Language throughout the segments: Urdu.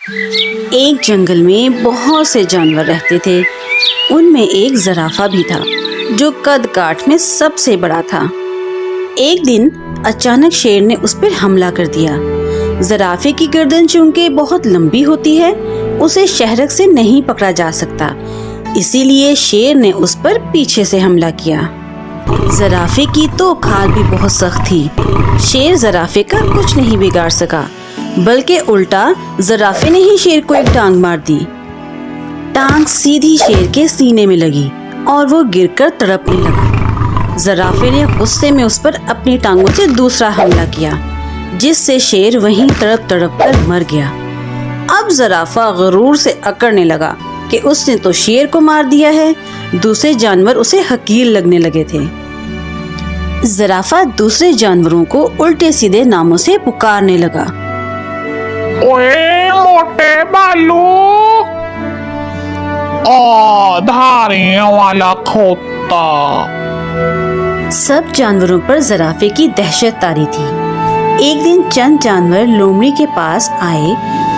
ایک جنگل میں بہت سے جانور رہتے تھے۔ ان میں ایک زرافہ بھی تھا جو قد کاٹ میں سب سے بڑا تھا۔ ایک دن اچانک شیر نے اس پر حملہ کر دیا۔ زرافے کی گردن چونکہ بہت لمبی ہوتی ہے، اسے شہرک سے نہیں پکڑا جا سکتا، اسی لیے شیر نے اس پر پیچھے سے حملہ کیا۔ زرافے کی تو کھال بھی بہت سخت تھی۔ شیر زرافے کا کچھ نہیں بگاڑ سکا، بلکہ الٹا زرافے نے ہی شیر کو ایک ٹانگ مار دی۔ ٹانگ سیدھی شیر کے سینے میں لگی اور وہ گر کر تڑپنے لگا۔ زرافے نے غصے میں اس پر اپنی ٹانگوں سے دوسرا حملہ کیا، جس سے شیر وہیں تڑپ تڑپ کر مر گیا۔ اب زرافہ غرور سے اکڑنے لگا کہ اس نے تو شیر کو مار دیا ہے، دوسرے جانور اسے حقیر لگنے لگے تھے۔ زرافہ دوسرے جانوروں کو الٹے سیدھے ناموں سے پکارنے لگا۔ اوے موٹے بالو، دھاریوں والا کھوتا۔ سب جانوروں پر زرافے کی دہشت طاری تھی۔ ایک دن چند جانور لومڑی کے پاس آئے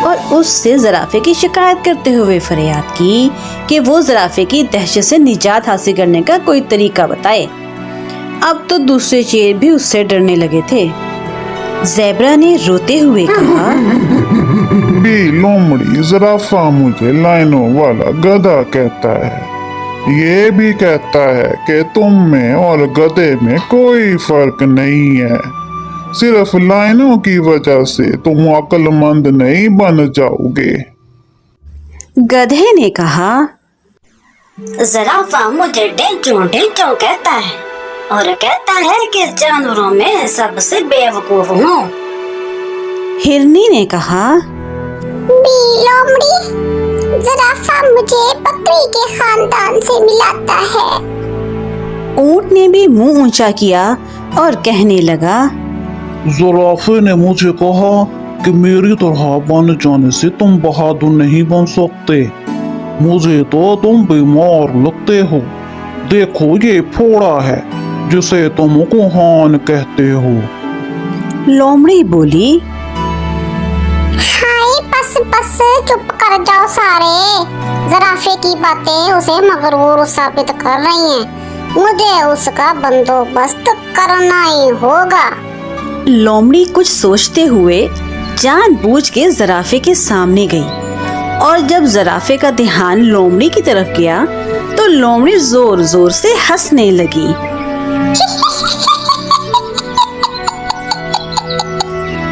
اور اس سے زرافے کی شکایت کرتے ہوئے فریاد کی کہ وہ زرافے کی دہشت سے نجات حاصل کرنے کا کوئی طریقہ بتائے۔ اب تو دوسرے شیر بھی اس سے ڈرنے لگے تھے۔ زیبرا نے روتے ہوئے کہا، بی لومڑی، زرافہ مجھے لائنوں والا گدھا کہتا ہے۔ یہ بھی کہتا ہے کہ تم میں اور گدھے میں کوئی فرق نہیں ہے، صرف لائنوں کی وجہ سے تم عقل مند نہیں بن جاؤ گے۔ گدھے نے کہا، زرافہ مجھے ڈنچوں ڈنچوں کہتا ہے اور کہتا ہے کہ جانوروں میں سب سے بے وقوف ہوں۔ ہرنی نے کہا، بی لومڑی، زرافہ مجھے بکری کے خاندان سے ملاتا ہے۔ اونٹ نے بھی منہ اونچا کیا اور کہنے لگا، زرافے نے مجھے کہا کہ میری طرح بن جانے سے تم بہادر نہیں بن سکتے، مجھے تو تم بیمار لگتے ہو۔ دیکھو یہ پھوڑا ہے جسے تم کوہان کہتے ہو۔ لومڑی بولی، ہائے بس بس، چپ کر جاؤ سارے، زرافے کی باتیں اسے مغرور ثابت کر رہی ہیں، مجھے اس کا بندوبست کرنا ہی ہوگا۔ لومڑی کچھ سوچتے ہوئے جان بوجھ کے زرافے کے سامنے گئی، اور جب زرافے کا دھیان لومڑی کی طرف گیا تو لومڑی زور زور سے ہنسنے لگی۔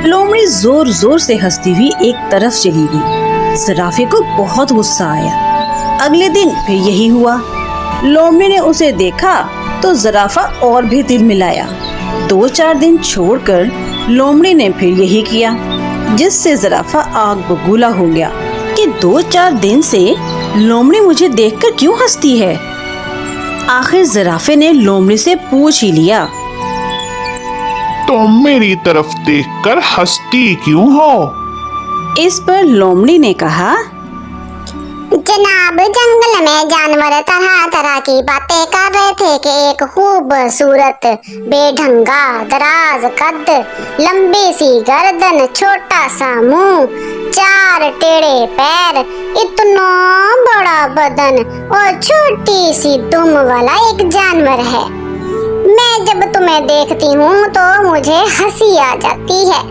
لومڑی زور زور سے ہنستی ہوئی ایک طرف چلی گئی۔ زرافے کو بہت غصہ آیا۔ اگلے دن پھر یہی ہوا۔ لومڑی نے اسے دیکھا تو زرافہ اور بھی دل ملایا۔ 2-4 دن چھوڑ کر لومڑی نے پھر یہی کیا، جس سے زرافہ آگ بگولا ہو گیا کہ 2-4 دن سے لومڑی مجھے دیکھ کر کیوں ہنستی ہے۔ آخر زرافے نے لومڑی سے پوچھ ہی لیا، تم میری طرف دیکھ کر ہنستی کیوں ہو؟ اس پر لومڑی نے کہا، جناب، جنگل میں جانور طرح طرح کی باتیں کر رہے تھے کہ ایک خوبصورت بے ڈھنگا دراز قد، لمبی سی گردن، چھوٹا سا منہ، 4 ٹیڑھے پیر، اتنا بڑا بدن اور چھوٹی سی دم والا ایک جانور ہے۔ میں جب تمہیں دیکھتی ہوں تو مجھے ہنسی آ جاتی ہے۔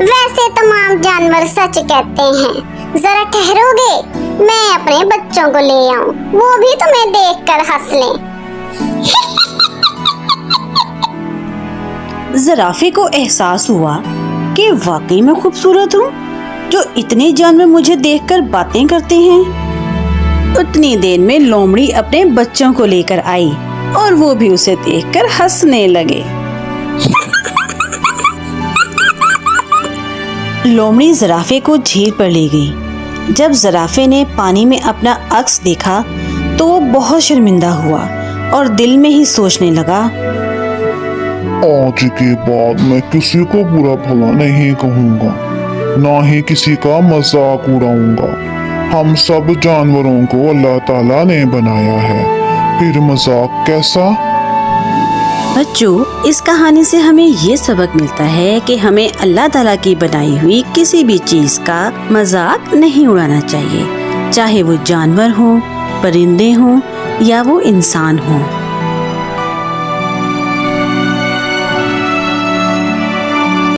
ویسے تمام جانور سچ کہتے ہیں۔ ذرا ٹھہرو گے، میں اپنے بچوں کو لے آؤں، وہ بھی تمہیں دیکھ کر ہنس لیں۔ زرافے کو احساس ہوا کہ واقعی میں خوبصورت ہوں، جو اتنے جانور مجھے دیکھ کر باتیں کرتے ہیں۔ اتنی دیر میں لومڑی اپنے بچوں کو لے کر آئی اور وہ بھی اسے دیکھ کر ہنسنے لگے۔ لومڑی زرافے کو جھیل پر لے گئی۔ جب زرافے نے پانی میں اپنا عکس دیکھا تو وہ بہت شرمندہ ہوا اور دل میں ہی سوچنے لگا، آج کے بعد میں کسی کو برا بھلا نہیں کہوں گا، نہ ہی کسی کا مذاق اڑاؤں گا۔ ہم سب جانوروں کو اللہ تعالیٰ نے بنایا ہے، پھر مذاق کیسا؟ بچوں، اس کہانی سے ہمیں یہ سبق ملتا ہے کہ ہمیں اللہ تعالیٰ کی بنائی ہوئی کسی بھی چیز کا مذاق نہیں اڑانا چاہیے، چاہے وہ جانور ہوں، پرندے ہوں یا وہ انسان ہوں۔